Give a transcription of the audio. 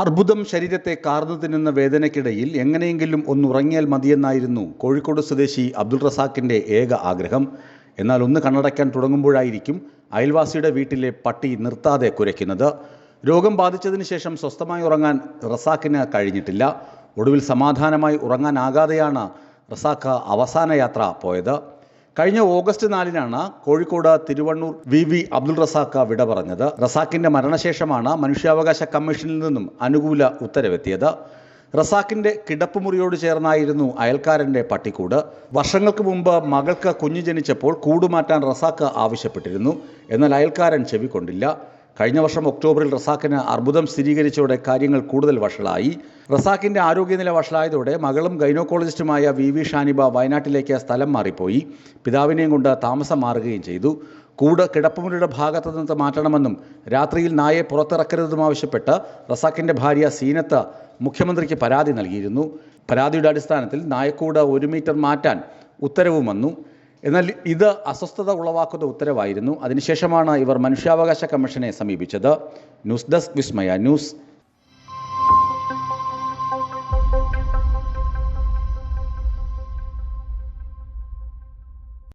അർബുദം ശരീരത്തെ കാർന്നു തിന്നുന്ന വേദനയ്ക്കിടയിൽ എങ്ങനെയെങ്കിലും ഒന്നുറങ്ങിയാൽ മതിയെന്നായിരുന്നു കോഴിക്കോട് സ്വദേശി അബ്ദുൾ റസാഖിൻ്റെ ഏക ആഗ്രഹം. എന്നാൽ ഒന്ന് കണ്ണടയ്ക്കാൻ തുടങ്ങുമ്പോഴായിരിക്കും അയൽവാസിയുടെ വീട്ടിലെ പട്ടി നിർത്താതെ കുരയ്ക്കുന്നത്. രോഗം ബാധിച്ചതിന് ശേഷം സ്വസ്ഥമായി ഉറങ്ങാൻ റസാഖിന് കഴിഞ്ഞിട്ടില്ല. ഒടുവിൽ സമാധാനമായി ഉറങ്ങാനാകാതെയാണ് റസാഖ് അവസാന യാത്ര പോയത്. കഴിഞ്ഞ ഓഗസ്റ്റ് 4-നാണ് കോഴിക്കോട് തിരുവണ്ണൂർ വി അബ്ദുൾ റസാഖ് വിട പറഞ്ഞത്. റസാഖിൻ്റെ മരണശേഷമാണ് മനുഷ്യാവകാശ കമ്മീഷനിൽ നിന്നും അനുകൂല ഉത്തരവെത്തിയത്. റസാഖിൻ്റെ കിടപ്പുമുറിയോട് ചേർന്നായിരുന്നു അയൽക്കാരൻ്റെ പട്ടിക്കൂട്. വർഷങ്ങൾക്ക് മുമ്പ് മകൾക്ക് കുഞ്ഞു ജനിച്ചപ്പോൾ കൂടുമാറ്റാൻ റസാഖ് ആവശ്യപ്പെട്ടിരുന്നു. എന്നാൽ അയൽക്കാരൻ ചെവിക്കൊണ്ടില്ല. കഴിഞ്ഞ വർഷം ഒക്ടോബറിൽ റസാഖിന് അർബുദം സ്ഥിരീകരിച്ചതോടെ കാര്യങ്ങൾ കൂടുതൽ വഷളായി. റസാഖിൻ്റെ ആരോഗ്യനില വഷളായതോടെ മകളും ഗൈനക്കോളജിസ്റ്റുമായ വി ഷാനിബ വയനാട്ടിലേക്ക് സ്ഥലം മാറിപ്പോയി. പിതാവിനെയും കൊണ്ട് താമസം മാറുകയും ചെയ്തു. കൂട് കിടപ്പുമുറിയുടെ ഭാഗത്ത് നിന്ന് മാറ്റണമെന്നും രാത്രിയിൽ നായെ പുറത്തിറക്കരുതെന്നും ആവശ്യപ്പെട്ട് റസാഖിൻ്റെ ഭാര്യ സീനത്ത് മുഖ്യമന്ത്രിക്ക് പരാതി നൽകിയിരുന്നു. പരാതിയുടെ അടിസ്ഥാനത്തിൽ നായക്കൂട് 1 മീറ്റർ മാറ്റാൻ ഉത്തരവും വന്നു. എന്നാൽ ഇത് അസ്വസ്ഥത ഉളവാക്കുന്ന ഉത്തരവായിരുന്നു. അതിനുശേഷമാണ് ഇവർ മനുഷ്യാവകാശ കമ്മീഷനെ സമീപിച്ചത്. ന്യൂസ് ഡെസ്ക് വിസ്മയ ന്യൂസ്.